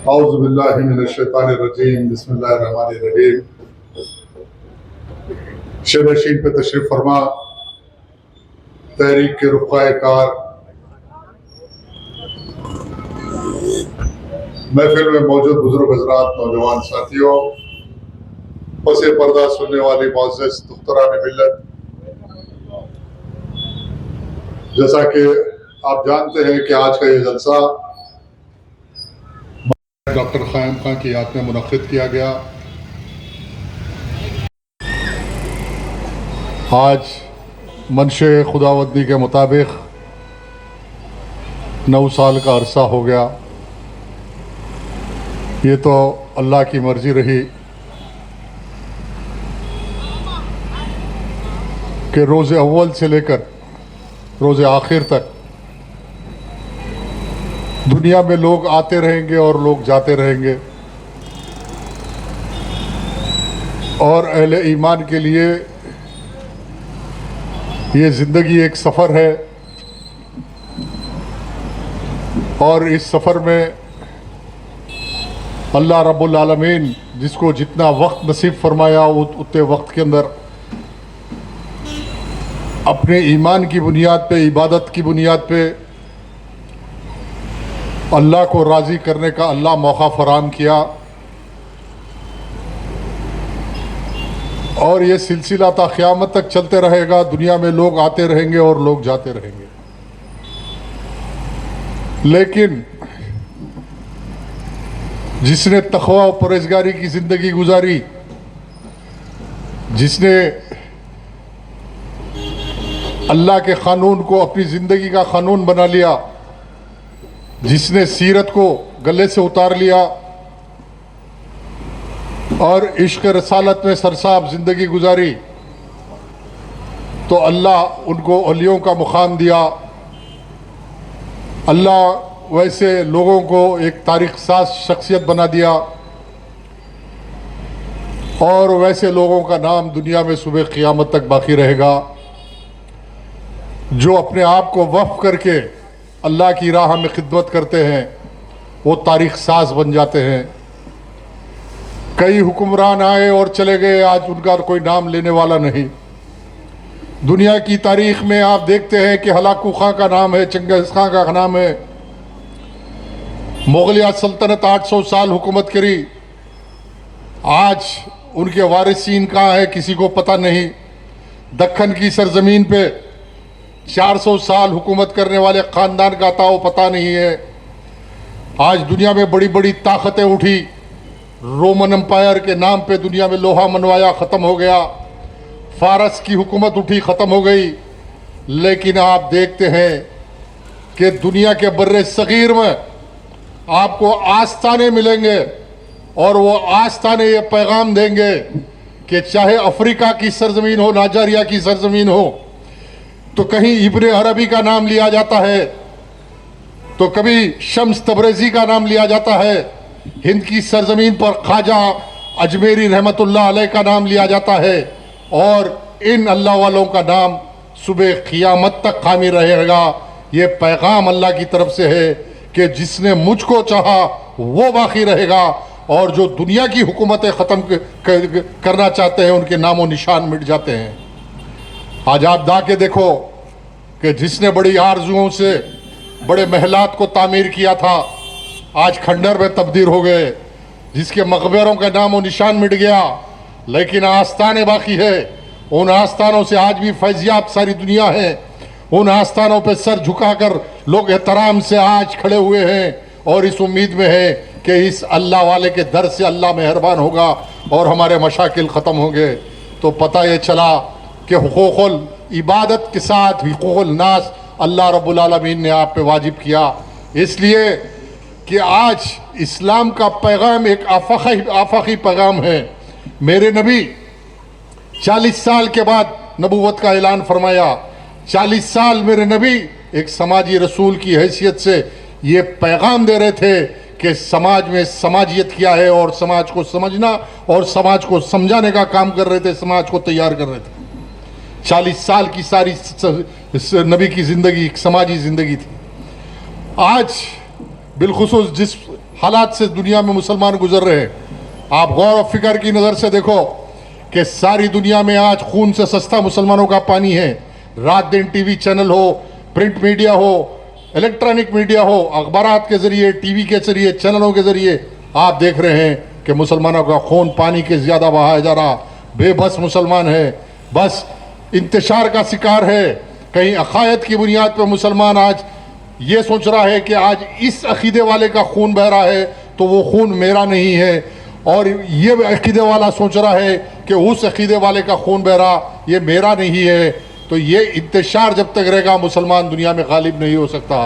औज़ुबिल्लाहि मिनश्शैतानिर्रजीम बिस्मिल्लाहिर्रहमानिर्रहीम। शनशीन पे तशरीफ फरमा तहरीक के रुफ़ाए कार महफिल में मौजूद बुजुर्ग हजरात, नौजवान साथियों, पसे पर्दा सुनने वाली मोअज़्ज़ज़ दुख्तरान मिल्लत, जैसा कि आप जानते हैं कि आज का ये जलसा डॉक्टर क़याम खां की याद में मुनक़्क़िद किया गया। आज मंशे खुदावंदी के मुताबिक 9 साल का अरसा हो गया। ये तो अल्लाह की मर्ज़ी रही कि रोज़े अव्वल से लेकर रोज़े आखिर तक दुनिया में लोग आते रहेंगे और लोग जाते रहेंगे, और अहले ईमान के लिए ये ज़िंदगी एक सफ़र है, और इस सफ़र में अल्लाह रब्बुल आलमीन जिसको जितना वक्त नसीब फरमाया उतने वक्त के अंदर अपने ईमान की बुनियाद पे, इबादत की बुनियाद पे अल्लाह को राज़ी करने का अल्लाह मौका फराहम किया। और ये सिलसिला ता क़यामत तक चलते रहेगा। दुनिया में लोग आते रहेंगे और लोग जाते रहेंगे, लेकिन जिसने तक़वा और परहेज़गारी की ज़िंदगी गुजारी, जिसने अल्लाह के क़ानून को अपनी ज़िंदगी का क़ानून बना लिया, जिसने सीरत को गले से उतार लिया और इश्क़ रसालत में सरसाब ज़िंदगी गुजारी, तो अल्लाह उनको औलियों का मुक़ाम दिया। अल्लाह वैसे लोगों को एक तारीख़ साज़ शख्सियत बना दिया, और वैसे लोगों का नाम दुनिया में सुबह क़यामत तक बाकी रहेगा, जो अपने आप को वफ़ करके अल्लाह की राह में खिदमत करते हैं। वो तारीख़ साज़ बन जाते हैं। कई हुक्मरान आए और चले गए, आज उनका कोई नाम लेने वाला नहीं। दुनिया की तारीख़ में आप देखते हैं कि हलाकू खां का नाम है, चंगेज़ खां का नाम है। मुग़लिया सल्तनत 800 साल हुकूमत करी, आज उनके वारिसीन कहाँ है किसी को पता नहीं। दक्खन की सरजमीन पे 400 साल हुकूमत करने वाले ख़ानदान का ताओ पता नहीं है। आज दुनिया में बड़ी बड़ी ताकतें उठी, रोमन एम्पायर के नाम पे दुनिया में लोहा मनवाया, ख़त्म हो गया। फ़ारस की हुकूमत उठी, ख़त्म हो गई। लेकिन आप देखते हैं कि दुनिया के बर्रे सग़ीर में आपको आस्थाने मिलेंगे, और वो आस्थाने ये पैगाम देंगे कि चाहे अफ्रीका की सरजमीन हो, नाइजीरिया की सरजमीन हो, तो कहीं इब्ने अरबी का नाम लिया जाता है, तो कभी शम्स तबरेज़ी का नाम लिया जाता है। हिंद की सरजमीन पर ख्वाजा अजमेरी रहमतुल्लाह अलैह का नाम लिया जाता है, और इन अल्लाह वालों का नाम सुबह क़यामत तक खामी रहेगा। ये पैगाम अल्लाह की तरफ से है कि जिसने मुझको चाहा वो बाकी रहेगा, और जो दुनिया की हुकूमतें ख़त्म करना चाहते हैं उनके नामो निशान मिट जाते हैं। आज आप के देखो कि जिसने बड़ी आरजुओं से बड़े महलात को तामीर किया था, आज खंडर में तब्दील हो गए। जिसके मकबरों का नामो निशान मिट गया, लेकिन आस्थानें बाकी है। उन आस्थानों से आज भी फैज़याब सारी दुनिया है। उन आस्थानों पर सर झुकाकर लोग एहतराम से आज खड़े हुए हैं, और इस उम्मीद में है कि इस अल्लाह वाले के दर से अल्लाह मेहरबान होगा और हमारे मशाकिल ख़त्म होंगे। तो पता ये चला कि हुकूक़ुल इबादत के साथ हुकूक़ुल नास अल्लाह रब्बुल आलमीन ने आप पे वाजिब किया, इसलिए कि आज इस्लाम का पैगाम एक आफाकी पैगाम है। मेरे नबी 40 साल के बाद नबूवत का ऐलान फरमाया। 40 साल मेरे नबी एक समाजी रसूल की हैसियत से ये पैगाम दे रहे थे कि समाज में समाजियत क्या है, और समाज को समझना और समाज को समझाने का काम कर रहे थे, समाज को तैयार कर रहे थे। 40 साल की सारी नबी की ज़िंदगी एक समाजी ज़िंदगी थी। आज बिलखुसूस जिस हालात से दुनिया में मुसलमान गुजर रहे हैं। आप गौर और फिक्र की नज़र से देखो कि सारी दुनिया में आज खून से सस्ता मुसलमानों का पानी है। रात दिन टीवी चैनल हो, प्रिंट मीडिया हो, इलेक्ट्रॉनिक मीडिया हो, अखबारात के ज़रिए, टीवी के ज़रिए, चैनलों के ज़रिए आप देख रहे हैं कि मुसलमानों का खून पानी के ज़्यादा बहाया जा रहा। बेबस मुसलमान है, बस इंतशार का शिकार है। कहीं अकायद की बुनियाद पर मुसलमान आज ये सोच रहा है कि आज इस अकीदे वाले का खून बह रहा है तो वो खून मेरा नहीं है, और ये अकीदे वाला सोच रहा है कि उस अकीदे वाले का खून बह रहा ये मेरा नहीं है। तो ये इंतशार जब तक रहेगा मुसलमान दुनिया में गालिब नहीं हो सकता।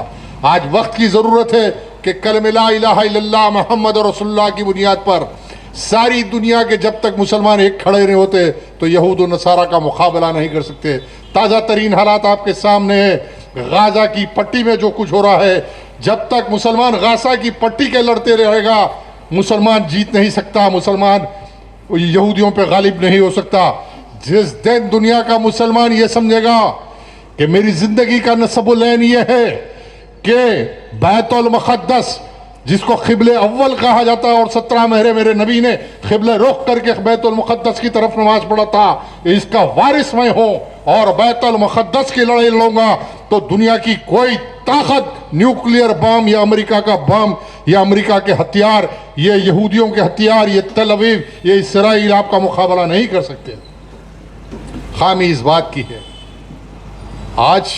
आज वक्त की ज़रूरत है कि कलमे ला इलाहा इल्लल्लाह मोहम्मद रसूलुल्लाह की बुनियाद पर सारी दुनिया के जब तक मुसलमान एक खड़े नहीं होते तो यहूद और नसारा का मुकाबला नहीं कर सकते। ताज़ा तरीन हालात आपके सामने है। गाज़ा की पट्टी में जो कुछ हो रहा है, जब तक मुसलमान गाज़ा की पट्टी के लड़ते रहेगा मुसलमान जीत नहीं सकता, मुसलमान यहूदियों पे गालिब नहीं हो सकता। जिस दिन दुनिया का मुसलमान ये समझेगा कि मेरी ज़िंदगी का नस्बुलैन ये है कि बैतुल मुक़द्दस जिसको क़िबले अव्वल कहा जाता है और 17 महरे मेरे नबी ने क़िबले रुख करके बैतुल मुक़द्दस की तरफ नमाज पढ़ा था, इसका वारिस मैं हूँ और बैतुल मुक़द्दस की लड़ाई लड़ूंगा तो दुनिया की कोई ताकत, न्यूक्लियर बम या अमेरिका का बम या अमेरिका के हथियार, ये यहूदियों के हथियार, ये तल अवीव, ये इसराइल आपका मुकाबला नहीं कर सकते। खामी इस बात की है, आज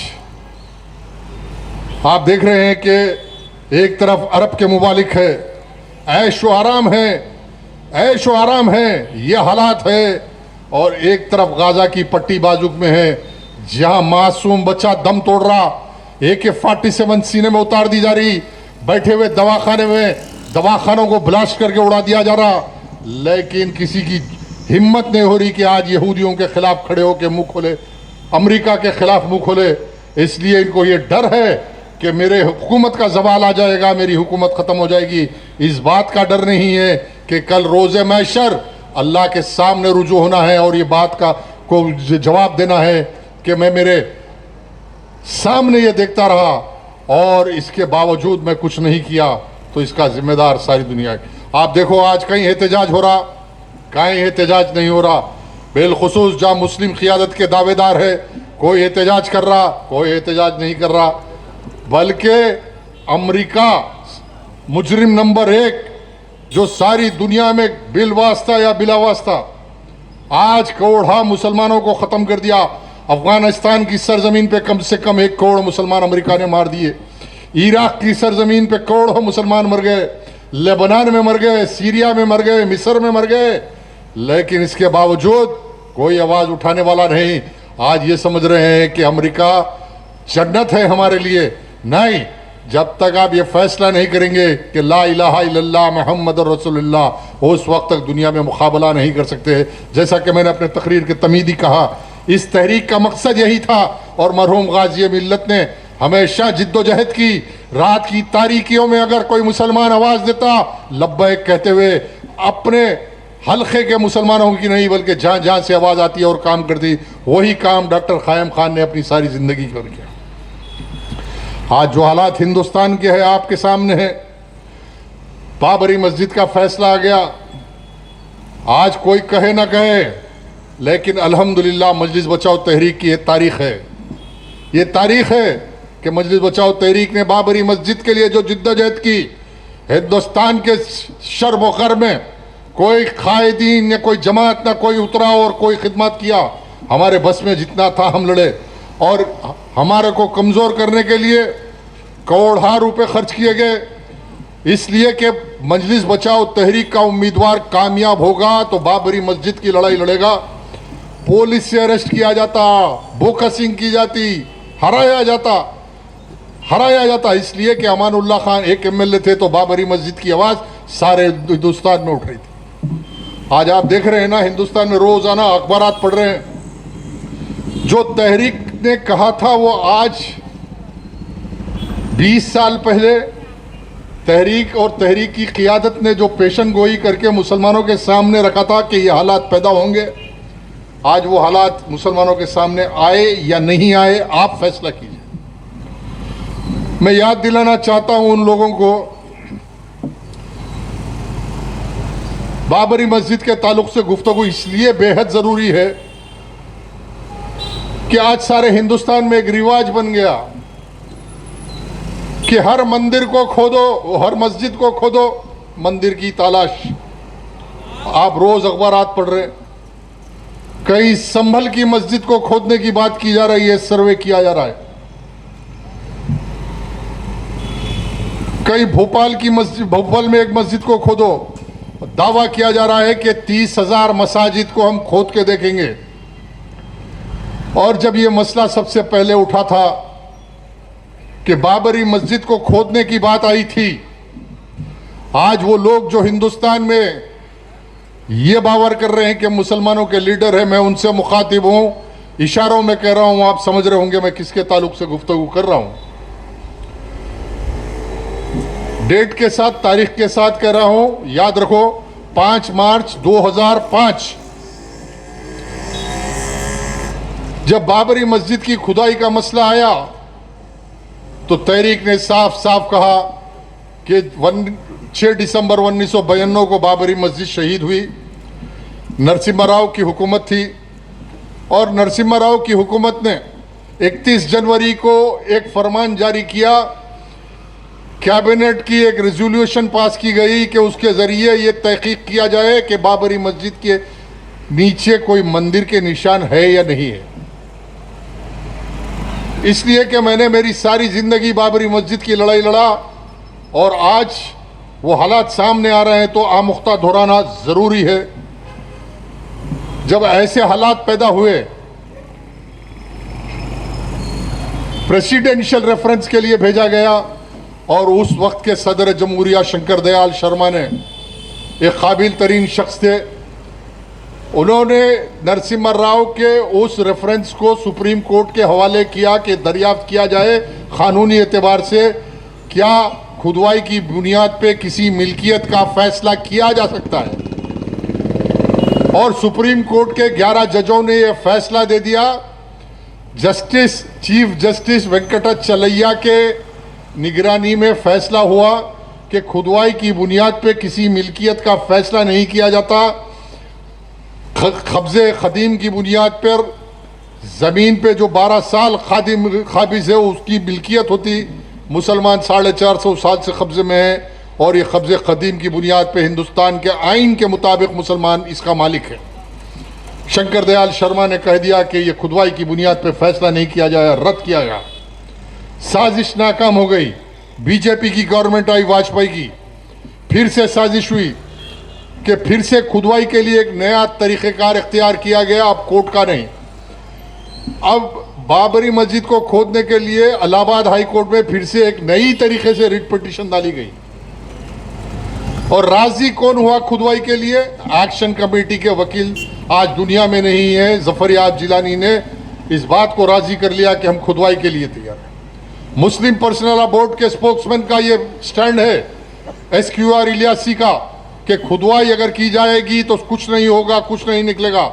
आप देख रहे हैं कि एक तरफ अरब के मुमालिक है, ऐश व आराम है, ऐश व आराम है, ये हालात है, और एक तरफ गाज़ा की पट्टी बाजुक में है जहां मासूम बच्चा दम तोड़ रहा, AK-47 सीने में उतार दी जा रही, बैठे हुए दवाखाने में दवाखानों को ब्लास्ट करके उड़ा दिया जा रहा, लेकिन किसी की हिम्मत नहीं हो रही कि आज यहूदियों के खिलाफ खड़े होकर मुंह खोले, अमेरिका के खिलाफ मुंह खोले। इसलिए इनको ये डर है कि मेरे हुकूमत का जवाल आ जाएगा, मेरी हुकूमत ख़त्म हो जाएगी। इस बात का डर नहीं है कि कल रोज़े महशर अल्लाह के सामने रुजू होना है और ये बात का को जवाब देना है कि मैं मेरे सामने ये देखता रहा और इसके बावजूद मैं कुछ नहीं किया, तो इसका जिम्मेदार सारी दुनिया है। आप देखो आज कहीं एहतजाज हो रहा, कहीं एहतजाज नहीं हो रहा, बिलखुसूस जहाँ मुस्लिम क़ियादत के दावेदार है कोई एहतजाज कर रहा, कोई एहतजाज नहीं कर रहा, बल्कि अमेरिका मुजरिम नंबर 1 जो सारी दुनिया में बिलवास्ता या बिलावास्ता आज करोड़ा मुसलमानों को ख़त्म कर दिया। अफगानिस्तान की सरजमीन पे कम से कम 1 करोड़ मुसलमान अमेरिका ने मार दिए, इराक की सरजमीन पे करोड़ों मुसलमान मर गए, लेबनान में मर गए, सीरिया में मर गए, मिस्र में मर गए, लेकिन इसके बावजूद कोई आवाज़ उठाने वाला नहीं। आज ये समझ रहे हैं कि अमेरिका जन्नत है हमारे लिए। नहीं, जब तक आप ये फैसला नहीं करेंगे कि ला इलाहा इल्लल्लाह मोहम्मद रसूलुल्लाह, उस वक्त तक दुनिया में मुकाबला नहीं कर सकते। जैसा कि मैंने अपने तकरीर के तमीदी कहा, इस तहरीक का मकसद यही था और मरहूम गाजी मिल्लत ने हमेशा जिद्दोजहद की। रात की तारीकियों में अगर कोई मुसलमान आवाज़ देता लब्बैक कहते हुए, अपने हल्के के मुसलमानों की नहीं बल्कि जहाँ जहाँ से आवाज़ आती है और काम करती, वही काम डॉक्टर क़याम खान ने अपनी सारी ज़िंदगी कर किया। आज जो हालात हिंदुस्तान के हैं आपके सामने है, बाबरी मस्जिद का फैसला आ गया। आज कोई कहे ना कहे, लेकिन अल्हम्दुलिल्लाह मजलिस बचाओ तहरीक की ये तारीख़ है, ये तारीख़ है कि मजलिस बचाओ तहरीक ने बाबरी मस्जिद के लिए जो जिद्दोजहद की, हिंदुस्तान के शर व ग़र में कोई कायदीन या कोई जमात ना कोई उतरा और कोई खिदमत किया। हमारे बस में जितना था हम लड़े और हमारे को कमज़ोर करने के लिए करोड़ों रुपए खर्च किए गए, इसलिए कि मजलिस बचाओ तहरीक का उम्मीदवार कामयाब होगा तो बाबरी मस्जिद की लड़ाई लड़ेगा। पुलिस से अरेस्ट किया जाता, बोकसिंग की जाती, हराया जाता, इसलिए कि अमानुल्लाह खान एक MLA थे तो बाबरी मस्जिद की आवाज़ सारे हिंदुस्तान में उठ रही थी। आज आप देख रहे हैं ना, हिंदुस्तान में रोज़ाना अखबारात पढ़ रहे हैं, जो तहरीक ने कहा था वो आज 20 साल पहले तहरीक और तहरीक की क़ियादत ने जो पेशन गोई करके मुसलमानों के सामने रखा था कि ये हालात पैदा होंगे, आज वो हालात मुसलमानों के सामने आए या नहीं आए, आप फैसला कीजिए। मैं याद दिलाना चाहता हूं उन लोगों को बाबरी मस्जिद के ताल्लुक से गुफ्तगू इसलिए बेहद ज़रूरी है कि आज सारे हिंदुस्तान में एक रिवाज बन गया कि हर मंदिर को खोदो, हर मस्जिद को खोदो, मंदिर की तलाश। आप रोज अखबारात पढ़ रहे, कई संभल की मस्जिद को खोदने की बात की जा रही है, सर्वे किया जा रहा है। कई भोपाल की मस्जिद, भोपाल में एक मस्जिद को खोदो, दावा किया जा रहा है कि 30,000 मसाजिद को हम खोद के देखेंगे। और जब ये मसला सबसे पहले उठा था कि बाबरी मस्जिद को खोदने की बात आई थी, आज वो लोग जो हिंदुस्तान में ये बावर कर रहे हैं कि मुसलमानों के लीडर हैं, मैं उनसे मुखातिब हूं, इशारों में कह रहा हूं, आप समझ रहे होंगे मैं किसके ताल्लुक से गुफ्तगू कर रहा हूं। डेट के साथ, तारीख के साथ कह रहा हूं, याद रखो 5 मार्च 2005 जब बाबरी मस्जिद की खुदाई का मसला आया तो तहरीक ने साफ साफ कहा कि 6 दिसंबर 1992 को बाबरी मस्जिद शहीद हुई। नरसिम्हा राव की हुकूमत थी और नरसिम्हा राव की हुकूमत ने 31 जनवरी को एक फरमान जारी किया, कैबिनेट की एक रेजोल्यूशन पास की गई कि उसके ज़रिए ये तहकीक किया जाए कि बाबरी मस्जिद के नीचे कोई मंदिर के निशान है या नहीं है। इसलिए कि मैंने मेरी सारी ज़िंदगी बाबरी मस्जिद की लड़ाई लड़ा और आज वो हालात सामने आ रहे हैं तो आमुख्ता दोहराना ज़रूरी है। जब ऐसे हालात पैदा हुए, प्रेसिडेंशियल रेफरेंस के लिए भेजा गया और उस वक्त के सदर जमहूरिया शंकर दयाल शर्मा ने, एक काबिल तरीन शख्स थे, उन्होंने नरसिम्हा राव के उस रेफरेंस को सुप्रीम कोर्ट के हवाले किया कि दरियाफ्त किया जाए कानूनी एतबार से क्या खुदवाई की बुनियाद पे किसी मिल्कियत का फैसला किया जा सकता है। और सुप्रीम कोर्ट के 11 जजों ने यह फैसला दे दिया। चीफ जस्टिस वेंकटचलैया के निगरानी में फैसला हुआ कि खुदवाई की बुनियाद पे किसी मिल्कियत का फैसला नहीं किया जाता। कब्जे खदीम की बुनियाद पर ज़मीन पे जो 12 साल काबिज है उसकी मिल्कियत होती। मुसलमान 450 साल से कब्जे में है और ये कब्जे कदीम की बुनियाद पे हिंदुस्तान के आइन के मुताबिक मुसलमान इसका मालिक है। शंकर दयाल शर्मा ने कह दिया कि ये खुदवाई की बुनियाद पे फैसला नहीं किया जाए, रद्द किया गया। साजिश नाकाम हो गई। बीजेपी की गवर्नमेंट आई वाजपेयी की, फिर से साजिश हुई कि फिर से खुदवाई के लिए एक नया तरीक़ेकार इख्तियार किया गया, अब कोर्ट का नहीं। अब बाबरी मस्जिद को खोदने के लिए इलाहाबाद हाई कोर्ट में फिर से एक नई तरीके से रिट पिटीशन डाली गई। और राजी कौन हुआ खुदवाई के लिए? एक्शन कमेटी के वकील आज दुनिया में नहीं है, जफरयाब जिलानी ने इस बात को राजी कर लिया कि हम खुदवाई के लिए तैयार हैं। मुस्लिम पर्सनल लॉ बोर्ड के स्पोक्समैन का ये स्टैंड है, SQR इलियासी का, कि खुदवाई अगर की जाएगी तो कुछ नहीं होगा, कुछ नहीं निकलेगा।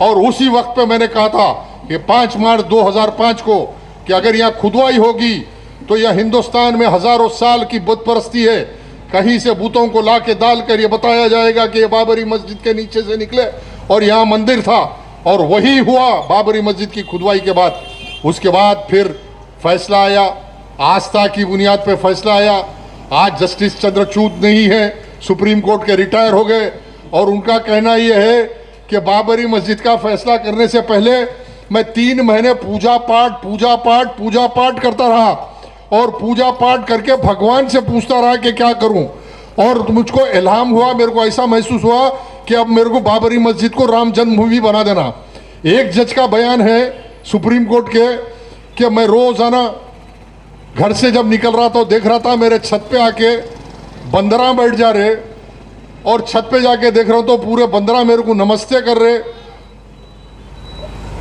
और उसी वक्त पे मैंने कहा था कि 5 मार्च 2005 को कि अगर यहाँ खुदवाई होगी तो यह हिंदुस्तान में हज़ारों साल की बुत परस्ती है। कहीं से बुतों को ला के डाल कर ये बताया जाएगा कि ये बाबरी मस्जिद के नीचे से निकले और यहाँ मंदिर था। और वही हुआ बाबरी मस्जिद की खुदवाई के बाद। उसके बाद फिर फैसला आया, आस्था की बुनियाद पर फैसला आया। आज जस्टिस चंद्रचूड़ नहीं है, सुप्रीम कोर्ट के रिटायर हो गए और उनका कहना यह है कि बाबरी मस्जिद का फैसला करने से पहले मैं 3 महीने पूजा पाठ करता रहा और पूजा पाठ करके भगवान से पूछता रहा कि क्या करूं। और मुझको इल्हाम हुआ, मेरे को ऐसा महसूस हुआ कि अब मेरे को बाबरी मस्जिद को राम जन्मभूमि बना देना। एक जज का बयान है सुप्रीम कोर्ट के कि मैं रोजाना घर से जब निकल रहा था देख रहा था मेरे छत पे आके बंदरा बैठ जा रहे और छत पे जाके देख रहा हूं तो पूरे बंदरा मेरे को नमस्ते कर रहे,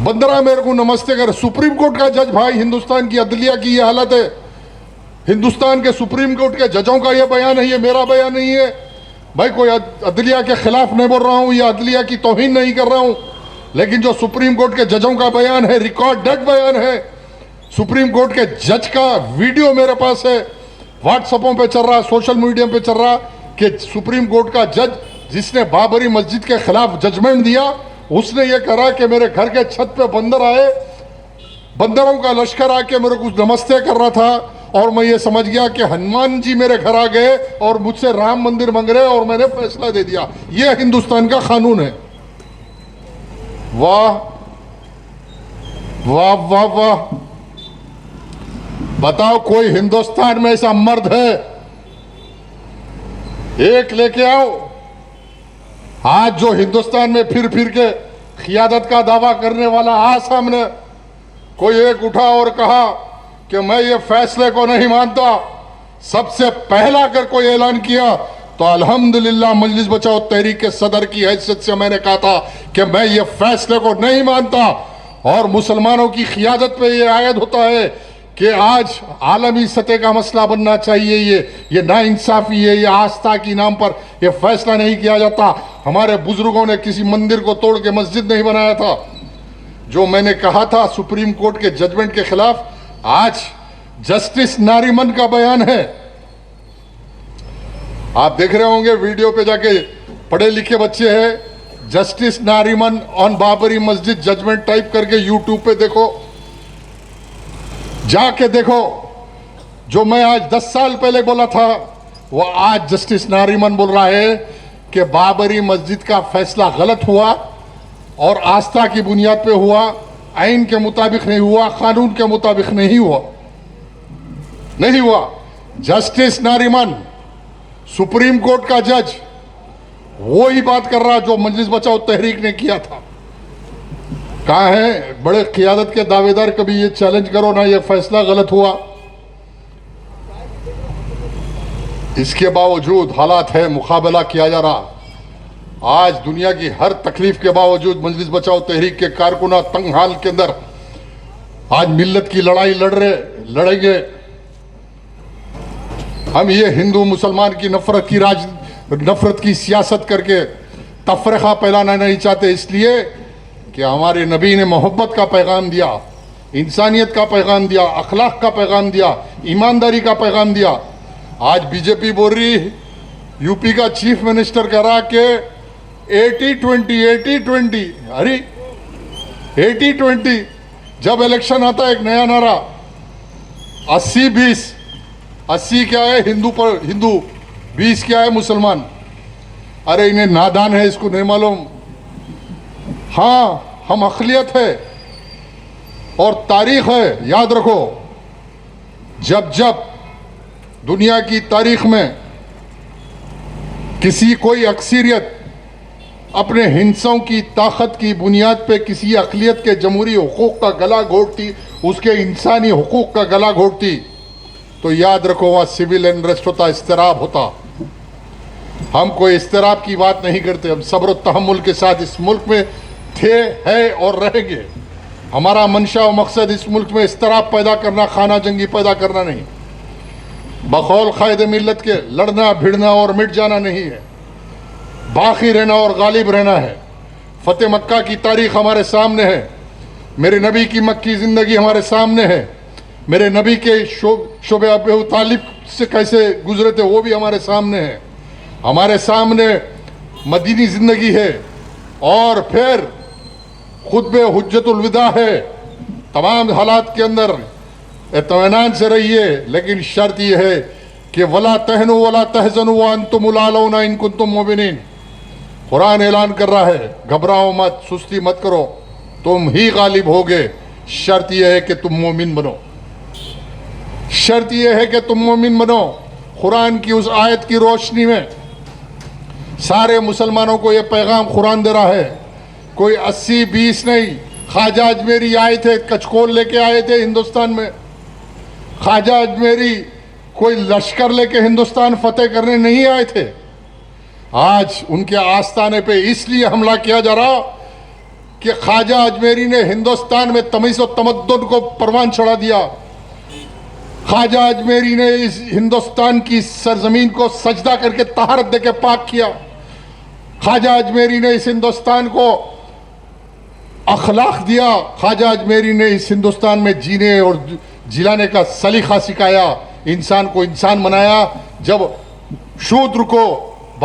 बंदरा मेरे को नमस्ते कर। सुप्रीम कोर्ट का जज भाई, हिंदुस्तान की अदलिया की ये हालत है। हिंदुस्तान के सुप्रीम कोर्ट के जजों का ये बयान है, ये मेरा बयान नहीं है भाई। कोई अदलिया के खिलाफ नहीं बोल रहा हूं या अदलिया की तौहीन नहीं कर रहा हूं, लेकिन जो सुप्रीम कोर्ट के जजों का बयान है, रिकॉर्डेड बयान है। सुप्रीम कोर्ट के जज का वीडियो मेरे पास है, व्हाट्सएपों पे चल रहा, सोशल मीडिया पे चल रहा कि सुप्रीम कोर्ट का जज जिसने बाबरी मस्जिद के खिलाफ जजमेंट दिया, उसने ये करा कि मेरे घर के छत पे बंदर आए, बंदरों का लश्कर आके मेरे कुछ नमस्ते कर रहा था, और मैं ये समझ गया कि हनुमान जी मेरे घर आ गए और मुझसे राम मंदिर मांग रहे, और मैंने फैसला दे दिया। ये हिंदुस्तान का कानून है। वाह वाह वाह वाह, बताओ कोई हिंदुस्तान में ऐसा मर्द है? एक लेके आओ। आज जो हिंदुस्तान में फिर फिर के क़ियादत का दावा करने वाला आ सामने, कोई एक उठा और कहा कि मैं ये फैसले को नहीं मानता, सबसे पहला अगर कोई ऐलान किया तो अल्हम्दुलिल्लाह मजलिस बचाओ तहरीक के सदर की हैसियत से मैंने कहा था कि मैं ये फैसले को नहीं मानता। और मुसलमानों की क़ियादत पे ये आयद होता है कि आज आलमी सतह का मसला बनना चाहिए। ये नाइंसाफ़ी है, ये आस्था की नाम पर ये फैसला नहीं किया जाता। हमारे बुजुर्गों ने किसी मंदिर को तोड़ के मस्जिद नहीं बनाया था। जो मैंने कहा था सुप्रीम कोर्ट के जजमेंट के खिलाफ, आज जस्टिस नारीमन का बयान है। आप देख रहे होंगे वीडियो पे जाके, पढ़े लिखे बच्चे हैं, जस्टिस नारीमन ऑन बाबरी मस्जिद जजमेंट टाइप करके यूट्यूब पे देखो, जाके देखो। जो मैं आज 10 साल पहले बोला था, वो आज जस्टिस नारीमन बोल रहा है कि बाबरी मस्जिद का फैसला गलत हुआ और आस्था की बुनियाद पे हुआ, आइन के मुताबिक नहीं हुआ, कानून के मुताबिक नहीं हुआ। जस्टिस नारीमन, सुप्रीम कोर्ट का जज, वो ही बात कर रहा जो मजलिस बचाओ तहरीक ने किया था। कहाँ है बड़े क़ियादत के दावेदार? कभी ये चैलेंज करो ना, ये फैसला गलत हुआ। इसके बावजूद हालात है, मुकाबला किया जा रहा। आज दुनिया की हर तकलीफ के बावजूद मजलिस बचाओ तहरीक के कारकुना तंग हाल के अंदर आज मिल्लत की लड़ाई लड़ेंगे। हम ये हिंदू मुसलमान की नफरत की सियासत करके तफरका फैलाना नहीं चाहते, इसलिए कि हमारे नबी ने मोहब्बत का पैगाम दिया, इंसानियत का पैगाम दिया, अखलाक का पैगाम दिया, ईमानदारी का पैगाम दिया। आज बीजेपी बोल रही, यूपी का चीफ मिनिस्टर कह रहा कि 80-20 अरे 80-20, जब इलेक्शन आता है एक नया नारा 80-20। 80 क्या है हिंदू, 20 क्या है मुसलमान। अरे इन्हें नादान है, इसको नहीं मालूम। हाँ, हम अक़लियत है और तारीख है। याद रखो, जब दुनिया की तारीख में कोई अक्सरियत अपने हिंसों की ताकत की बुनियाद पे किसी अक़लियत के जमहूरी हुकूक का गला घोटती, उसके इंसानी हुकूक का गला घोटती, तो याद रखो वहाँ सिविल अनरेस्ट होता, इस्तिराब होता। हम कोई इस्तिराब की बात नहीं करते। हम सब्र और तहम्मुल के साथ इस मुल्क में थे, है और रहेंगे। हमारा मंशा और मकसद इस मुल्क में इस्तिराब पैदा करना, खाना जंगी पैदा करना नहीं, बकौल क़ायद मिल्लत के लड़ना भिड़ना और मिट जाना नहीं है, बाकी रहना और गालिब रहना है। फ़तेह मक्का की तारीख़ हमारे सामने है, मेरे नबी की मक्की ज़िंदगी हमारे सामने है, मेरे नबी के शोबे अबू तालिब से कैसे गुजरे थे वो भी हमारे सामने है, हमारे सामने मदीनी ज़िंदगी है, और फिर खुतबे हुज्जतुल विदा है। तमाम हालात के अंदर इत्मीनान से रहिए, लेकिन शर्त यह है कि वला तहनु वला तहज़नु व अंतुमुल आलौना इन कुंतुम मुमिनीन। कुरान ऐलान कर रहा है, घबराओ मत, सुस्ती मत करो, तुम ही गालिब होगे। शर्त यह है कि तुम मोमिन बनो, शर्त यह है कि तुम मोमिन बनो। कुरान की उस आयत की रोशनी में सारे मुसलमानों को यह पैगाम कुरान दे रहा है। कोई 80-20 नहीं। ख्वाजा अजमेरी आए थे, कचकोल लेके आए थे हिंदुस्तान में। ख्वाजा अजमेरी कोई लश्कर लेके हिंदुस्तान फतेह करने नहीं आए थे। आज उनके आस्थाने पे इसलिए हमला किया जा रहा कि ख्वाजा अजमेरी ने हिंदुस्तान में तमीज़ और तमद्दुन को परवान चढ़ा दिया। ख्वाजा अजमेरी ने इस हिंदुस्तान की सरजमीन को सजदा करके तहारत देके पाक किया। ख्वाजा अजमेरी ने इस हिंदुस्तान को अखलाक दिया। ख्वाजा अजमेरी ने इस हिंदुस्तान में जीने और जिलाने का सलीका सिखाया, इंसान को इंसान बनाया। जब शूद्र को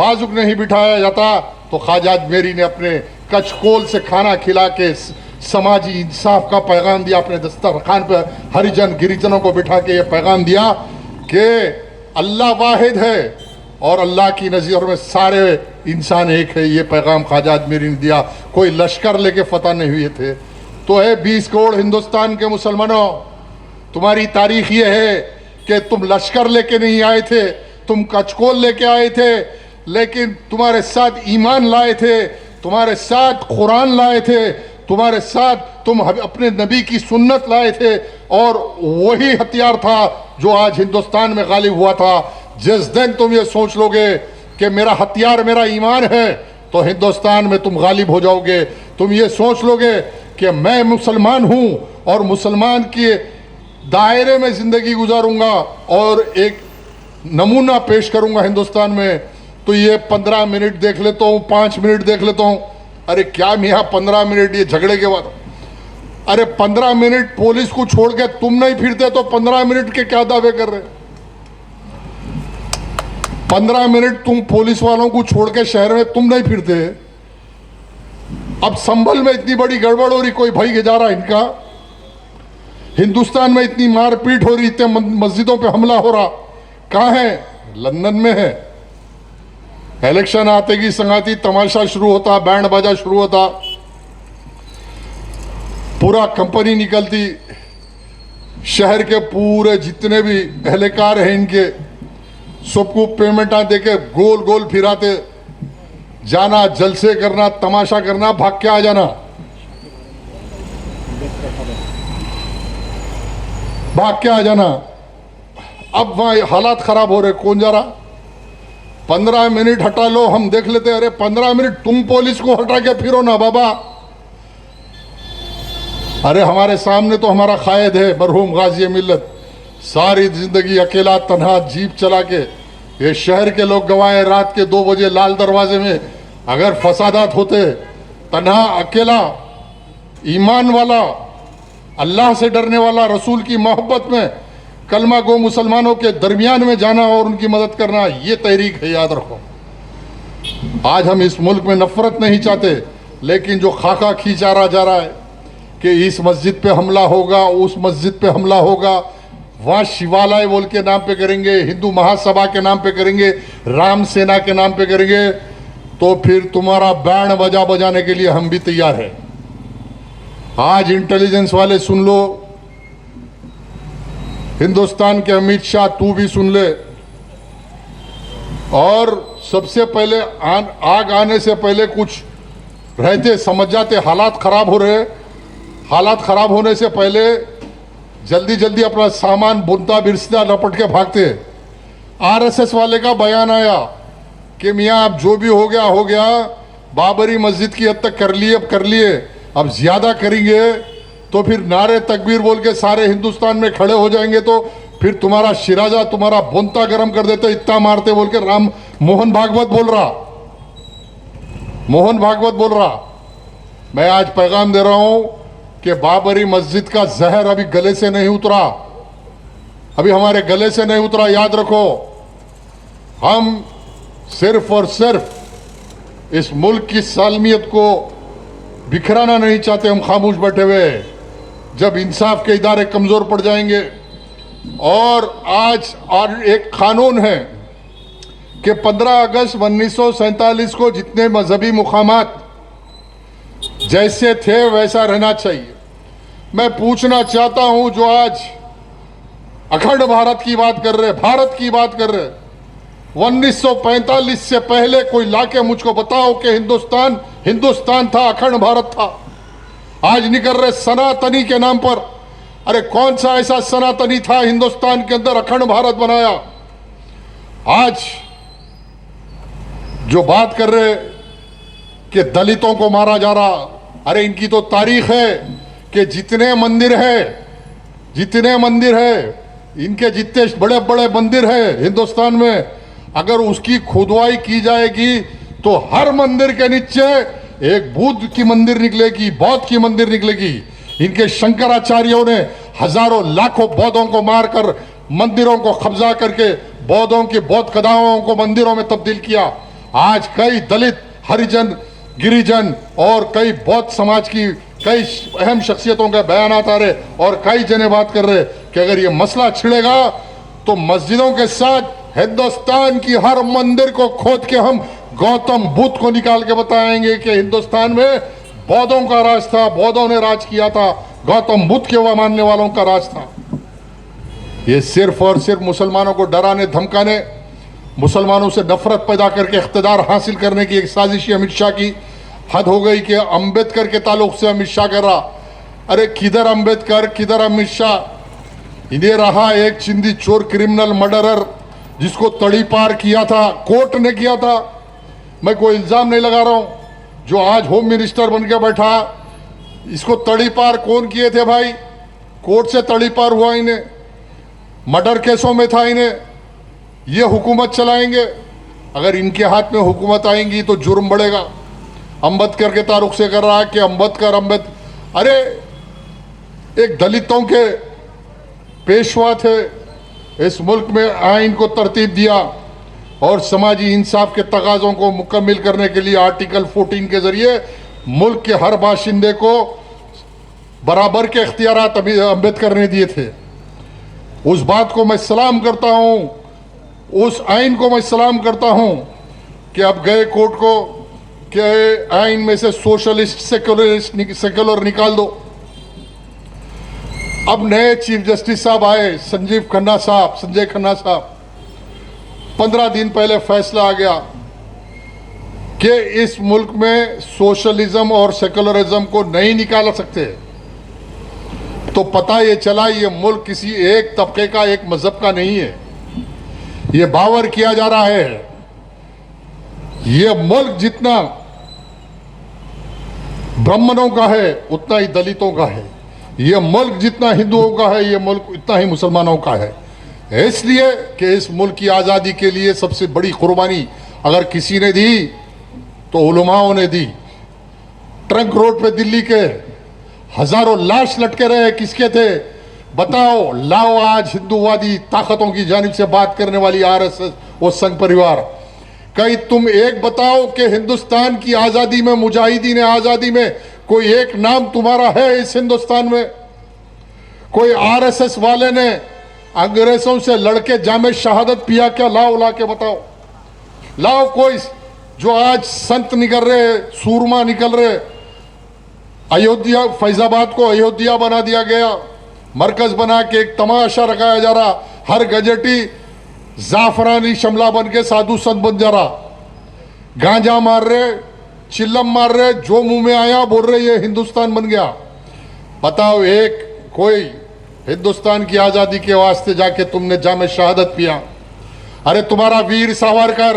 बाजुक नहीं बिठाया जाता तो ख्वाजा अजमेरी ने अपने कचकोल से खाना खिला के समाजी इंसाफ का पैगाम दिया, अपने दस्तरखान पर हरिजन गिरिजनों को बिठा के ये पैगाम दिया कि अल्लाह वाहिद है और अल्लाह की नज़र में सारे इंसान एक है। ये पैगाम ख्वाजा अजमेरी ने दिया। कोई लश्कर लेके फतह नहीं हुए थे। तो है 20 करोड़ हिंदुस्तान के मुसलमानों, तुम्हारी तारीख ये है कि तुम लश्कर लेके नहीं आए थे, तुम कचकोल लेके आए थे, लेकिन तुम्हारे साथ ईमान लाए थे, तुम्हारे साथ कुरान लाए थे, तुम्हारे साथ तुम अपने नबी की सुन्नत लाए थे, और वही हथियार था जो आज हिंदुस्तान में गालिब हुआ था। जिस दिन तुम ये सोच लोगे कि मेरा हथियार मेरा ईमान है, तो हिंदुस्तान में तुम गालिब हो जाओगे। तुम ये सोच लोगे कि मैं मुसलमान हूं और मुसलमान के दायरे में जिंदगी गुजारूंगा और एक नमूना पेश करूंगा हिंदुस्तान में, तो ये 15 मिनट देख लेता हूं, 5 मिनट देख लेता हूं। अरे क्या मियाँ 15 मिनट ये झगड़े के बाद, अरे 15 मिनट पुलिस को छोड़ के तुम नहीं फिरते तो 15 मिनट के क्या दावे कर रहे? 15 मिनट तुम पुलिस वालों को छोड़ के शहर में तुम नहीं फिरते। अब संभल में इतनी बड़ी गड़बड़ हो रही, कोई भाई के जा रहा इनका। हिंदुस्तान में इतनी मारपीट हो रही, इतने मस्जिदों पे हमला हो रहा, कहाँ है? लंदन में है। इलेक्शन आते की संगाती तमाशा शुरू होता, बैंड बाजा शुरू होता, पूरा कंपनी निकलती, शहर के पूरे जितने भी एहलकार हैं इनके सबको पेमेंटा देके गोल गोल फिराते जाना, जलसे करना, तमाशा करना, भाग के आ जाना, भाग के आ जाना। अब वहां हालात खराब हो रहे, कौन जा रहा? 15 मिनट हटा लो, हम देख लेते। अरे 15 मिनट तुम पुलिस को हटा के फिरो ना बाबा। अरे हमारे सामने तो हमारा कायद है मरहूम गाजी मिल्लत, सारी जिंदगी अकेला तन्हा जीप चला के ये शहर के लोग गवाए। रात के 2 बजे लाल दरवाजे में अगर फसादात होते, तन्हा अकेला ईमान वाला, अल्लाह से डरने वाला, रसूल की मोहब्बत में कलमा गो मुसलमानों के दरमियान में जाना और उनकी मदद करना, ये तहरीक है, याद रखो। आज हम इस मुल्क में नफरत नहीं चाहते, लेकिन जो खाका खींचा जा रहा है कि इस मस्जिद पे हमला होगा, उस मस्जिद पे हमला होगा, वहाँ शिवालय बोल के नाम पे करेंगे, हिंदू महासभा के नाम पे करेंगे, राम सेना के नाम पे करेंगे, तो फिर तुम्हारा बैंड बजा बजाने के लिए हम भी तैयार हैं। आज इंटेलिजेंस वाले सुन लो, हिंदुस्तान के अमित शाह तू भी सुन ले, और सबसे पहले आग आने से पहले कुछ रहते समझ जाते, हालात खराब हो रहे। हालात खराब होने से पहले जल्दी जल्दी अपना सामान बुनता बिरसता लपट के भागते। आरएसएस वाले का बयान आया कि मियाँ अब जो भी हो गया, बाबरी मस्जिद की हद तक कर लिए, अब कर लिए, अब ज्यादा करेंगे तो फिर नारे तकबीर बोल के सारे हिंदुस्तान में खड़े हो जाएंगे, तो फिर तुम्हारा शिराजा, तुम्हारा बुनता गर्म कर देते, इतना मारते बोल के मोहन भागवत बोल रहा। मैं आज पैगाम दे रहा हूं कि बाबरी मस्जिद का जहर अभी गले से नहीं उतरा, अभी हमारे गले से नहीं उतरा। याद रखो, हम सिर्फ और सिर्फ इस मुल्क की सालमियत को बिखराना नहीं चाहते। हम खामोश बैठे हुए, जब इंसाफ के इदारे कमजोर पड़ जाएंगे। और आज और एक कानून है कि 15 अगस्त 1947 को जितने मजहबी मुकामात जैसे थे वैसा रहना चाहिए। मैं पूछना चाहता हूं, जो आज अखंड भारत की बात कर रहे, भारत की बात कर रहे, 1945 से पहले कोई लाके मुझको बताओ कि हिंदुस्तान था, अखंड भारत था। आज निकल रहे सनातनी के नाम पर। अरे कौन सा ऐसा सनातनी था हिंदुस्तान के अंदर अखंड भारत बनाया? आज जो बात कर रहे कि दलितों को मारा जा रहा, अरे इनकी तो तारीख है कि जितने मंदिर है, इनके जितने बड़े बड़े मंदिर है हिंदुस्तान में, अगर उसकी खुदवाई की जाएगी तो हर मंदिर के नीचे एक बुद्ध की मंदिर निकलेगी, बौद्ध की मंदिर निकलेगी। इनके शंकराचार्यों ने हजारों लाखों बौद्धों को मारकर मंदिरों को कब्जा करके बौद्धों की बौद्ध कदाओं को मंदिरों में तब्दील किया। आज कई दलित, हरिजन, गिरिजन और कई बौद्ध समाज की कई अहम शख्सियतों के बयान आ रहे और कई जने बात कर रहे कि अगर ये मसला छिड़ेगा तो मस्जिदों के साथ हिंदुस्तान की हर मंदिर को खोद के हम गौतम बुद्ध को निकाल के बताएंगे कि हिंदुस्तान में बौद्धों का राज था, बौद्धों ने राज किया था, गौतम बुद्ध के वह मानने वालों का राज था। ये सिर्फ और सिर्फ मुसलमानों को डराने धमकाने, मुसलमानों से नफरत पैदा करके इख्तिदार हासिल करने की एक साजिश अमित शाह की हद हो गई कि अंबेडकर के ताल्लुक से अमित शाह कर रहा। अरे किधर अंबेडकर, किधर अमित शाह? इन्हें रहा एक चिंदी चोर, क्रिमिनल मर्डरर जिसको तड़ी पार किया था, कोर्ट ने किया था। मैं कोई इल्जाम नहीं लगा रहा हूं। जो आज होम मिनिस्टर बन के बैठा, इसको तड़ी पार कौन किए थे भाई? कोर्ट से तड़ी पार हुआ इन्हें, मर्डर केसों में था इन्हें। ये हुकूमत चलाएंगे, अगर इनके हाथ में हुकूमत आएंगी तो जुर्म बढ़ेगा। अंबेडकर के तारुक से कर रहा है कि अंबेडकर अरे एक दलितों के पेशवा थे, इस मुल्क में आइन को तरतीब दिया और समाजी इंसाफ के तकाज़ों को मुकम्मल करने के लिए आर्टिकल 14 के जरिए मुल्क के हर बाशिंदे को बराबर के इख्तियारात अंबेडकर ने दिए थे। उस बात को मैं सलाम करता हूं, उस आइन को मैं सलाम करता हूं कि अब गए कोर्ट को कि आइन में से सोशलिस्ट सेक्युलर निकाल दो। अब नए चीफ जस्टिस साहब आए, संजय खन्ना साहब। 15 दिन पहले फैसला आ गया कि इस मुल्क में सोशलिज्म और सेक्युलरिज्म को नहीं निकाल सकते। तो पता ये चला ये मुल्क किसी एक तबके का, एक मजहब का नहीं है। ये बावर किया जा रहा है ये मुल्क जितना ब्राह्मणों का है उतना ही दलितों का है, ये मुल्क जितना हिंदुओं का है ये मुल्क उतना ही मुसलमानों का है। इसलिए कि इस मुल्क की आज़ादी के लिए सबसे बड़ी कुर्बानी अगर किसी ने दी तो उलमाओं ने दी। ट्रंक रोड पे दिल्ली के हजारों लाश लटके रहे, किसके थे बताओ? लाओ आज हिंदूवादी ताकतों की जानिब से बात करने वाली आरएसएस और संघ परिवार, कहीं तुम एक बताओ कि हिंदुस्तान की आज़ादी में, मुजाहिदीन आज़ादी में कोई एक नाम तुम्हारा है इस हिंदुस्तान में? कोई आरएसएस वाले ने अंग्रेजों से लड़के जामे शहादत पिया क्या? लाओ ला के बताओ। लाओ कोई जो आज संत निकल रहे, सूरमा निकल रहे। अयोध्या, फैजाबाद को अयोध्या बना दिया गया, मरकज बना के एक तमाशा रखाया जा रहा। हर गजेटी जाफरानी शमला बन के साधु संत बन जा रहा। गांजा मार रहे, चिल्लम मार रहे, जो मुंह में आया बोल रहे ये हिंदुस्तान बन गया। बताओ एक कोई हिंदुस्तान की आज़ादी के वास्ते जाके तुमने जामे शहादत पिया? अरे तुम्हारा वीर सावरकर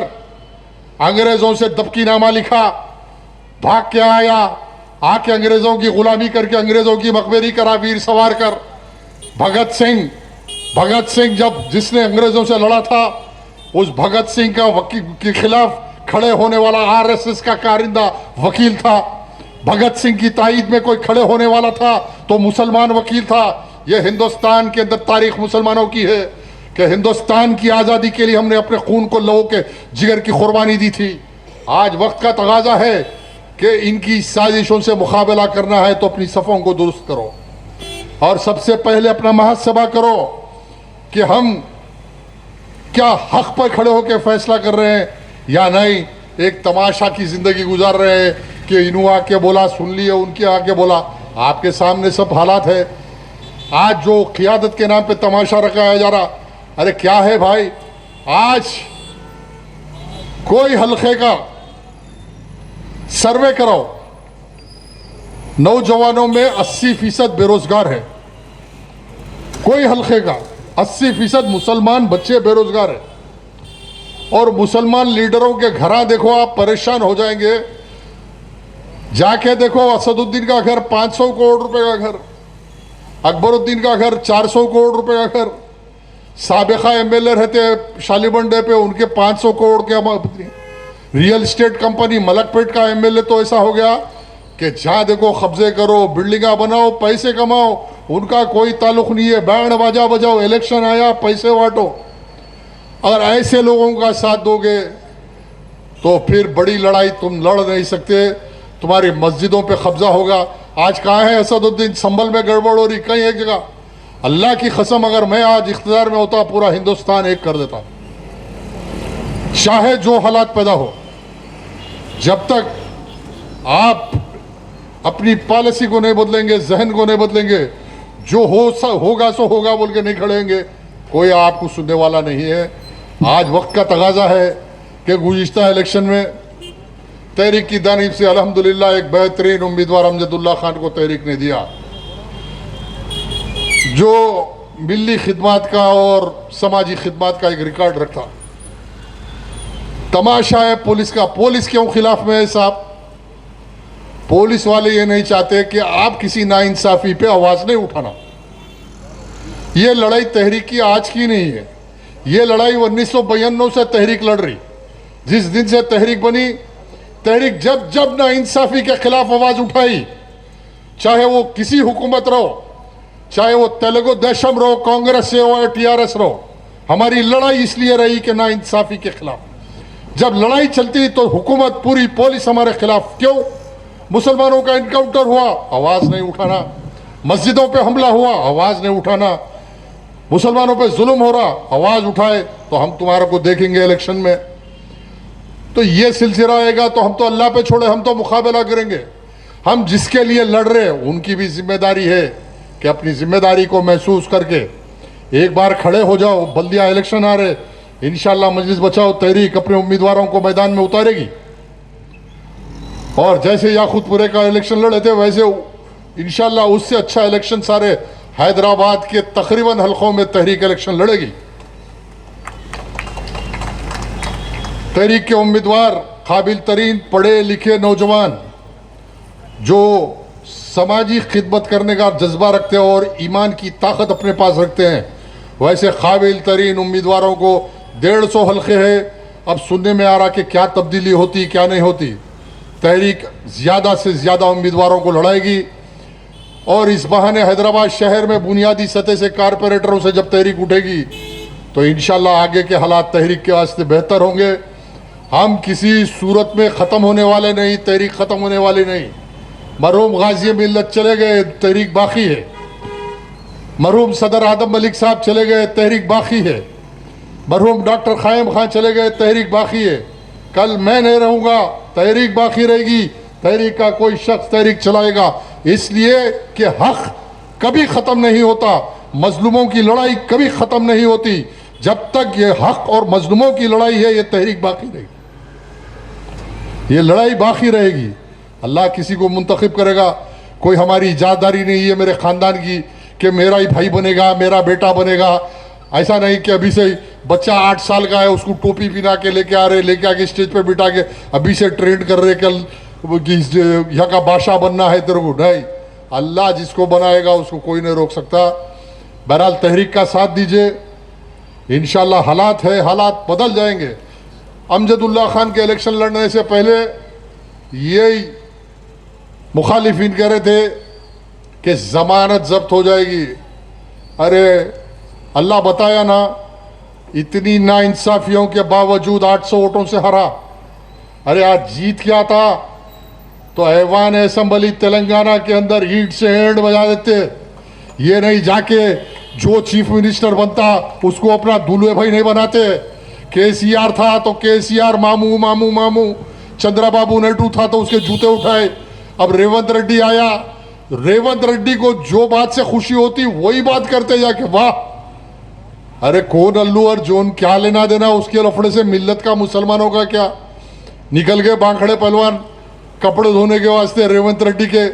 अंग्रेजों से दबकीनामा लिखा, भाग के आया, आके अंग्रेजों की गुलामी करके अंग्रेजों की मकबरी करा वीर सावरकर। भगत सिंह जब जिसने अंग्रेजों से लड़ा था, उस भगत सिंह का के खिलाफ खड़े होने वाला आरएसएस का कारिंदा वकील था। भगत सिंह की ताईद में कोई खड़े होने वाला था तो मुसलमान वकील था। यह हिंदुस्तान के अंदर तारीख मुसलमानों की है कि हिंदुस्तान की आज़ादी के लिए हमने अपने खून को लहू के जिगर की कुर्बानी दी थी। आज वक्त का तगाजा है कि इनकी साजिशों से मुकाबला करना है तो अपनी सफ़ों को दुरुस्त करो और सबसे पहले अपना मुहासबा करो कि हम क्या हक पर खड़े होकर फैसला कर रहे हैं या नहीं। एक तमाशा की जिंदगी गुजार रहे हैं कि इन्हों आके बोला सुन लिए, उनके आके बोला। आपके सामने सब हालात है। आज जो क़ियादत के नाम पे तमाशा रखाया जा रहा, अरे क्या है भाई? आज कोई हल्के का सर्वे कराओ, नौजवानों में 80% बेरोजगार है। कोई हल्के का 80% मुसलमान बच्चे बेरोजगार है। और मुसलमान लीडरों के घरा देखो, आप परेशान हो जाएंगे। जाके देखो, असदुद्दीन का घर 500 करोड़ रुपए का घर, अकबरुद्दीन का घर 400 करोड़ रुपए का घर, साबिका एमएलए रहते शालीबंडे पे, उनके 500 करोड़ के। रियल एस्टेट कंपनी मलकपेट का एमएलए तो ऐसा हो गया कि जहां देखो कब्जे करो, बिल्डिंगा बनाओ, पैसे कमाओ, उनका कोई ताल्लुक नहीं है। बैंड बाजा बजाओ, इलेक्शन आया, पैसे बांटो। अगर ऐसे लोगों का साथ दोगे तो फिर बड़ी लड़ाई तुम लड़ नहीं सकते, तुम्हारी मस्जिदों पे कब्जा होगा। आज कहाँ है असदुद्दीन? संभल में गड़बड़ हो रही कहीं एक जगह। अल्लाह की कसम अगर मैं आज इख्तियार में होता पूरा हिंदुस्तान एक कर देता। चाहे जो हालात पैदा हो, जब तक आप अपनी पॉलिसी को नहीं बदलेंगे, जहन को नहीं बदलेंगे, जो होगा सो होगा बोल के नहीं खड़ेंगे, कोई आपको सुनने वाला नहीं है। आज वक्त का तगाजा है कि गुज़िश्ता इलेक्शन में तहरीक की जानिब से अल्हम्दुलिल्लाह एक बेहतरीन उम्मीदवार अमजदुल्ला खान को तहरीक ने दिया, जो मिली खिदमत का और समाजी खिदमत का एक रिकॉर्ड रखता। तमाशा है पुलिस का। पुलिस क्यों खिलाफ में है साहब? पुलिस वाले ये नहीं चाहते कि आप किसी नाइंसाफी पे आवाज नहीं उठाना। ये लड़ाई तहरीक की आज की नहीं है, ये लड़ाई 1992 से तहरीक लड़ रही। जिस दिन से तहरीक बनी, तहरीक जब जब नाइंसाफी के खिलाफ आवाज उठाई, चाहे वो किसी हुकूमत रहो, चाहे वो तेलुगु देशम रहो, कांग्रेस से हो या टीआरएस रहो, हमारी लड़ाई इसलिए रही कि नाइंसाफी के खिलाफ। जब लड़ाई चलती तो हुकूमत पूरी पुलिस हमारे खिलाफ। क्यों? मुसलमानों का इनकाउंटर हुआ, आवाज नहीं उठाना। मस्जिदों पे हमला हुआ, आवाज नहीं उठाना। मुसलमानों पे जुल्म हो रहा, आवाज उठाए तो हम तुम्हारे को देखेंगे इलेक्शन में। तो ये सिलसिला आएगा तो हम तो अल्लाह पे छोड़े, हम तो मुकाबला करेंगे। हम जिसके लिए लड़ रहे हैं उनकी भी जिम्मेदारी है कि अपनी जिम्मेदारी को महसूस करके एक बार खड़े हो जाओ। बल्दिया इलेक्शन आ रहे, इंशाल्लाह मजलिस बचाओ तहरीक अपने उम्मीदवारों को मैदान में उतारेगी। और जैसे याकूतपुरे का इलेक्शन लड़े थे, वैसे इंशाल्लाह उससे अच्छा इलेक्शन सारे हैदराबाद के तकरीबन हलकों में तहरीक इलेक्शन लड़ेगी। तहरीक के उम्मीदवार काबिल तरीन पढ़े लिखे नौजवान जो समाजी खिदमत करने का जज्बा रखते हैं और ईमान की ताकत अपने पास रखते हैं, वैसे काबिल तरीन उम्मीदवारों को 150 हल्के हैं। अब सुनने में आ रहा कि क्या तब्दीली होती क्या नहीं होती। तहरीक ज़्यादा से ज़्यादा उम्मीदवारों को लड़ाएगी और इस बहाने हैदराबाद शहर में बुनियादी सतह से कारपोरेटरों से जब तहरीक उठेगी तो इंशाल्लाह आगे के हालात तहरीक के वास्ते बेहतर होंगे। हम किसी सूरत में ख़त्म होने वाले नहीं, तहरीक ख़त्म होने वाली नहीं। मरहूम गाजी मिल्लत चले गए, तहरीक बाकी है। मरहूम सदर आदम मलिक साहब चले गए, तहरीक बाकी है। मरहूम डॉक्टर क़ायम खान चले गए, तहरीक बाकी है। कल मैं नहीं रहूँगा, तहरीक बाकी रहेगी। तहरीक का कोई शख्स तहरीक चलाएगा, इसलिए कि हक़ कभी ख़त्म नहीं होता, मजलूमों की लड़ाई कभी ख़त्म नहीं होती। जब तक ये हक़ और मजलूमों की लड़ाई है, ये तहरीक बाकी रहेगी, ये लड़ाई बाकी रहेगी। अल्लाह किसी को मुंतखब करेगा। कोई हमारी इजादारी नहीं है मेरे ख़ानदान की कि मेरा ही भाई बनेगा, मेरा बेटा बनेगा। ऐसा नहीं कि अभी से बच्चा 8 साल का है, उसको टोपी पहना के लेके आ रहे, लेके आके स्टेज पे बिठा के अभी से ट्रेंड कर रहे, कल यहाँ का बादशाह बनना है तेरे को। नहीं, अल्लाह जिसको बनाएगा उसको कोई नहीं रोक सकता। बहरहाल तहरीक का साथ दीजिए, इंशाल्लाह हालात है, हालात बदल जाएंगे। अमजदुल्ला खान के इलेक्शन लड़ने से पहले यही मुखालिफिन कह रहे थे कि ज़मानत जब्त हो जाएगी। अरे अल्लाह बताया ना, इतनी नाइंसाफियों के बावजूद 800 वोटों से हारा। अरे आज जीत क्या था तो ऐवान असम्बली तेलंगाना के अंदर ईंट से एंड बजा देते। ये नहीं जाके जो चीफ मिनिस्टर बनता उसको अपना दूल्हे भाई नहीं बनाते। केसीआर था तो केसीआर मामू मामू मामू, चंद्रबाबू नायडू था तो उसके जूते उठाए। अब रेवंत रेड्डी आया, रेवंत रेड्डी को जो बात से खुशी होती वही बात करते जाके, वाह। अरे कौन अल्लू अर्जुन, क्या लेना देना उसके लफड़े से मिल्लत का, मुसलमानों का क्या। निकल गए बांखड़े पहलवान कपड़े धोने के वास्ते रेवंत रेड्डी के,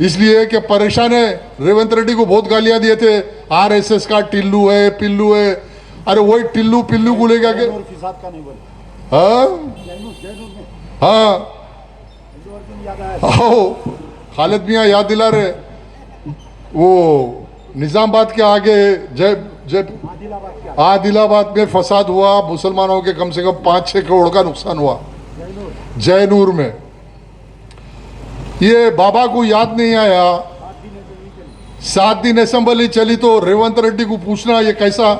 इसलिए कि परेशान है। रेवंत रेड्डी को बहुत गालियां दिए थे, आरएसएस का टिल्लू है, पिल्लू है। अरे वही टिल्लू पिल्लू को लेकर के, हाँ खालिद मियाँ याद दिला रहे, वो निजामाबाद के आगे जब आदिलाबाद में फसाद हुआ, मुसलमानों के कम से कम 5-6 करोड़ का नुकसान हुआ जयनूर में। ये बाबा को याद नहीं आया, 7 दिन असेंबली चली तो रेवंत रेड्डी को पूछना ये कैसा।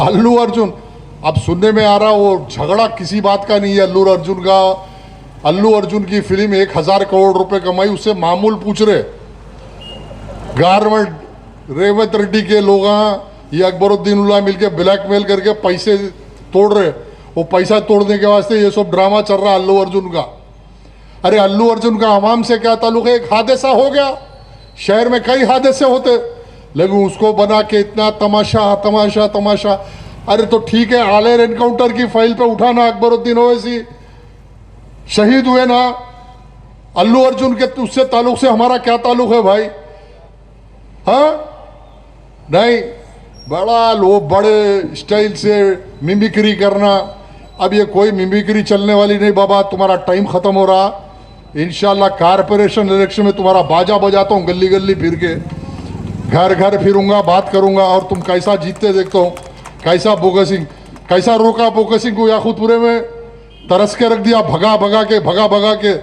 अल्लू अर्जुन अब सुनने में आ रहा वो झगड़ा किसी बात का नहीं है अल्लू अर्जुन का। अल्लू अर्जुन की फिल्म 1000 करोड़ रुपए कमाई, उससे मामूल पूछ रहे। गारमेंट रेवंत रेड्डी के लोग ये अकबरुद्दीन मिलके ब्लैकमेल करके पैसे तोड़ रहे। वो पैसा तोड़ने के वास्ते ये सब ड्रामा चल रहा अल्लू अर्जुन का। अरे अल्लू अर्जुन का आवाम से क्या ताल्लुक है? एक हादसा हो गया, शहर में कई हादसे होते, लेकिन उसको बना के इतना तमाशा तमाशा तमाशा। अरे तो ठीक है, आलेर एनकाउंटर की फाइल पे उठाना, अकबरुद्दीन ओवैसी शहीद हुए ना, अल्लू अर्जुन के उससे ताल्लुक से हमारा क्या ताल्लुक है भाई? हाँ नहीं, बड़ा लो बड़े स्टाइल से मिमिक्री करना। अब ये कोई मिमिक्री चलने वाली नहीं बाबा, तुम्हारा टाइम खत्म हो रहा। इंशाल्लाह कारपोरेशन इलेक्शन में तुम्हारा बाजा बजाता हूँ, गली गली फिर के घर घर फिरूंगा, बात करूंगा, और तुम कैसा जीतते देखता हूँ। कैसा बोगसिंग, कैसा रोका बोगसिंग को याकूतपुरे में, तरस के रख दिया, भगा भगा के।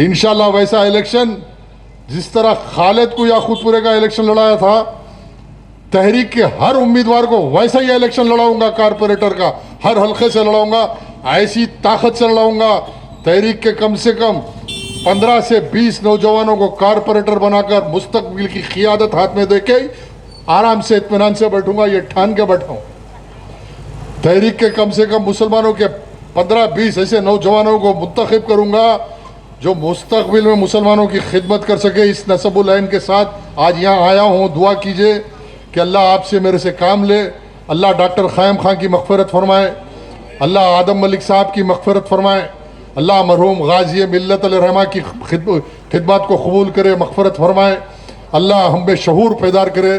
इंशाल्लाह वैसा इलेक्शन जिस तरह खालिद को याकूतपुरे का इलेक्शन लड़ाया था, तहरीक के हर उम्मीदवार को वैसा ही इलेक्शन लड़ाऊंगा। कारपोरेटर का हर हल्के से लड़ाऊंगा, ऐसी ताकत से लड़ाऊंगा। तहरीक के कम से कम 15 से 20 नौजवानों को कारपोरेटर बनाकर मुस्तकबिल की क़ियादत हाथ में देके आराम से इत्मीनान से बैठूंगा, ये ठान के बैठा हूं। तहरीक के कम से कम मुसलमानों के 15-20 ऐसे नौजवानों को मुंतखब करूंगा जो मुस्तकबिल में मुसलमानों की खिदमत कर सके। इस नसबुल ऐन के साथ आज यहाँ आया हूँ। दुआ कीजिए कि अल्लाह आपसे मेरे से काम ले, अल्लाह डॉक्टर ख़ायम खां की मग़फ़िरत फरमाए, अल्लाह आदम मलिक साहब की मग़फ़िरत फरमाए, अल्लाह मरहूम गाज़ी मिल्लत रहमा की खिदमत को कबूल करे, मग़फ़िरत फरमाए। अल्लाह हम में शऊर पैदा करे,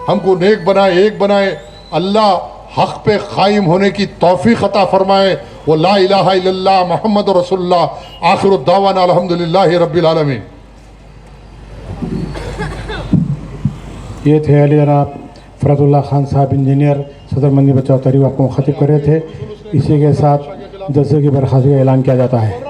हमको नेक बनाए, एक बनाए। अल्लाह हक़ पे क़ाइम होने की तौफ़ीक़ अता फरमाए। वो ला इलाहा इल्लल्लाह मुहम्मद रसूलुल्लाह। आखिर दावाना अल्हम्दुलिल्लाहि रब्बिल आलमीन। ये थे अली जनाब फ़रतुल्लाह खान साहब, इंजीनियर, सदर मंदी बचाओ तहरीक, आपको मुखातिब कर रहे थे। इसी के साथ जलसे की बर्खास्तगी का ऐलान किया जाता है।